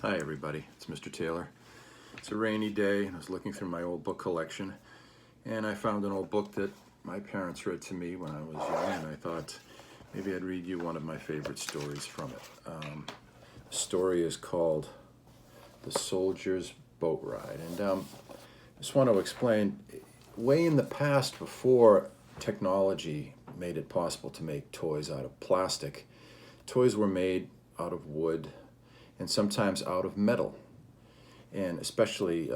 Hi everybody, it's Mr. Taylor. It's a rainy day and I was looking through my old book collection and I found an old book that my parents read to me when I was young, and I thought maybe I'd read you one of my favorite stories from it. The story is called The Soldiers Boatride, and I just want to explain, way in the past, before technology made it possible to make toys out of plastic, toys were made out of wood and sometimes out of metal, and especially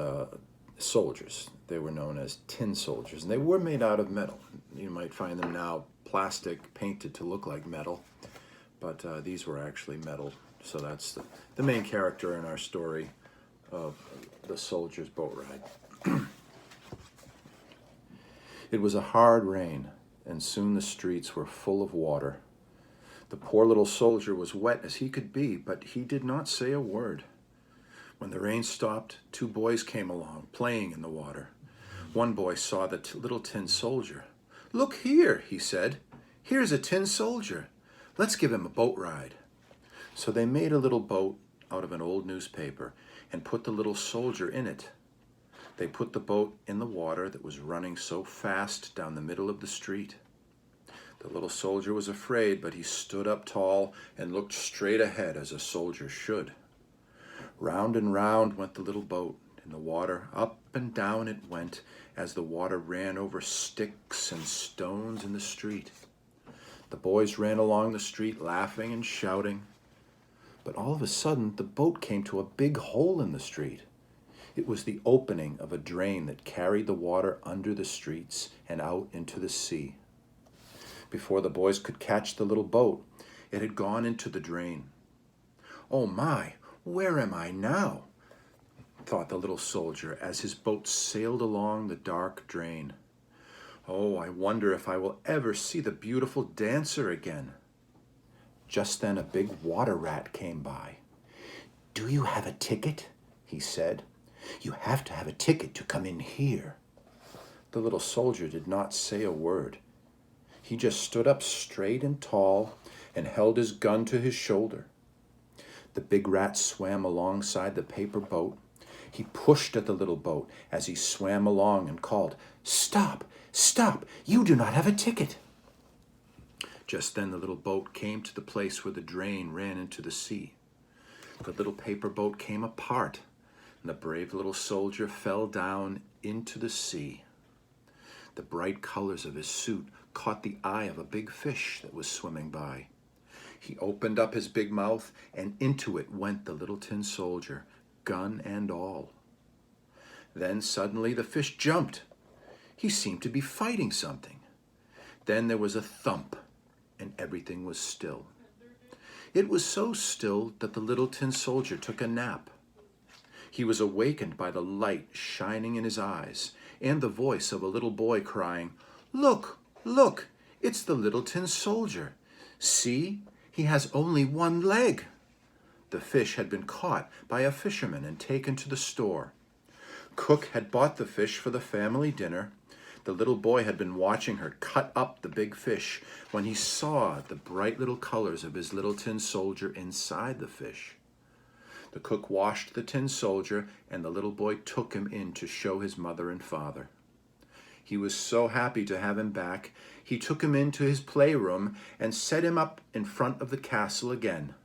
soldiers. They were known as tin soldiers, and they were made out of metal. You might find them now plastic, painted to look like metal, but these were actually metal. So that's the main character in our story of the Soldiers Boatride. It was a hard rain, and soon the streets were full of water. The poor little soldier was wet as he could be, but he did not say a word. When the rain stopped, two boys came along, playing in the water. One boy saw the little tin soldier. "Look here," he said. "Here's a tin soldier. Let's give him a boat ride." So they made a little boat out of an old newspaper and put the little soldier in it. They put the boat in the water that was running so fast down the middle of the street. The little soldier was afraid, but he stood up tall and looked straight ahead as a soldier should. Round and round went the little boat in the water. Up and down it went as the water ran over sticks and stones in the street. The boys ran along the street laughing and shouting. But all of a sudden, the boat came to a big hole in the street. It was the opening of a drain that carried the water under the streets and out into the sea. Before the boys could catch the little boat, it had gone into the drain. "Oh my, where am I now?" thought the little soldier as his boat sailed along the dark drain. "Oh, I wonder if I will ever see the beautiful dancer again." Just then a big water rat came by. "Do you have a ticket?" he said. "You have to have a ticket to come in here." The little soldier did not say a word. He just stood up straight and tall and held his gun to his shoulder. The big rat swam alongside the paper boat. He pushed at the little boat as he swam along and called, "Stop! Stop! You do not have a ticket!" Just then the little boat came to the place where the drain ran into the sea. The little paper boat came apart, and the brave little soldier fell down into the sea. The bright colors of his suit caught the eye of a big fish that was swimming by. He opened up his big mouth, and into it went the little tin soldier, gun and all. Then suddenly the fish jumped. He seemed to be fighting something. Then there was a thump, and everything was still. It was so still that the little tin soldier took a nap. He was awakened by the light shining in his eyes and the voice of a little boy crying, "Look, look, it's the little tin soldier. See, he has only one leg." The fish had been caught by a fisherman and taken to the store. Cook had bought the fish for the family dinner. The little boy had been watching her cut up the big fish when he saw the bright little colors of his little tin soldier inside the fish. The cook washed the tin soldier, and the little boy took him in to show his mother and father. He was so happy to have him back, he took him into his playroom and set him up in front of the castle again.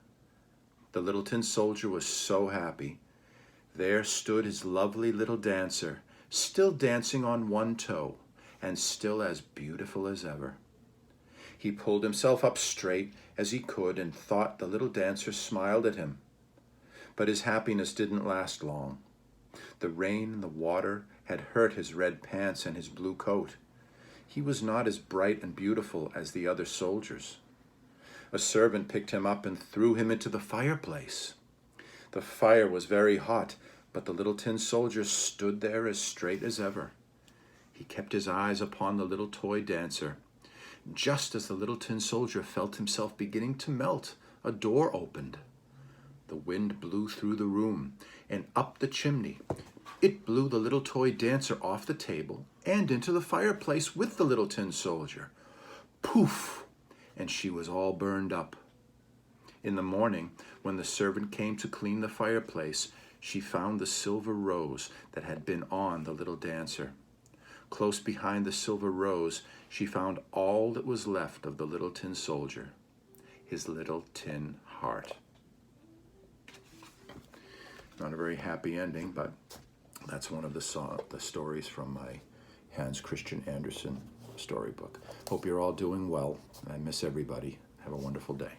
The little tin soldier was so happy. There stood his lovely little dancer, still dancing on one toe, and still as beautiful as ever. He pulled himself up straight as he could and thought the little dancer smiled at him. But his happiness didn't last long. The rain and the water had hurt his red pants and his blue coat. He was not as bright and beautiful as the other soldiers. A servant picked him up and threw him into the fireplace. The fire was very hot, but the little tin soldier stood there as straight as ever. He kept his eyes upon the little toy dancer. Just as the little tin soldier felt himself beginning to melt, a door opened. The wind blew through the room and up the chimney. It blew the little toy dancer off the table and into the fireplace with the little tin soldier. Poof! And she was all burned up. In the morning, when the servant came to clean the fireplace, she found the silver rose that had been on the little dancer. Close behind the silver rose, she found all that was left of the little tin soldier, his little tin heart. Not a very happy ending, but that's one of the stories from my Hans Christian Andersen storybook. Hope you're all doing well. I miss everybody. Have a wonderful day.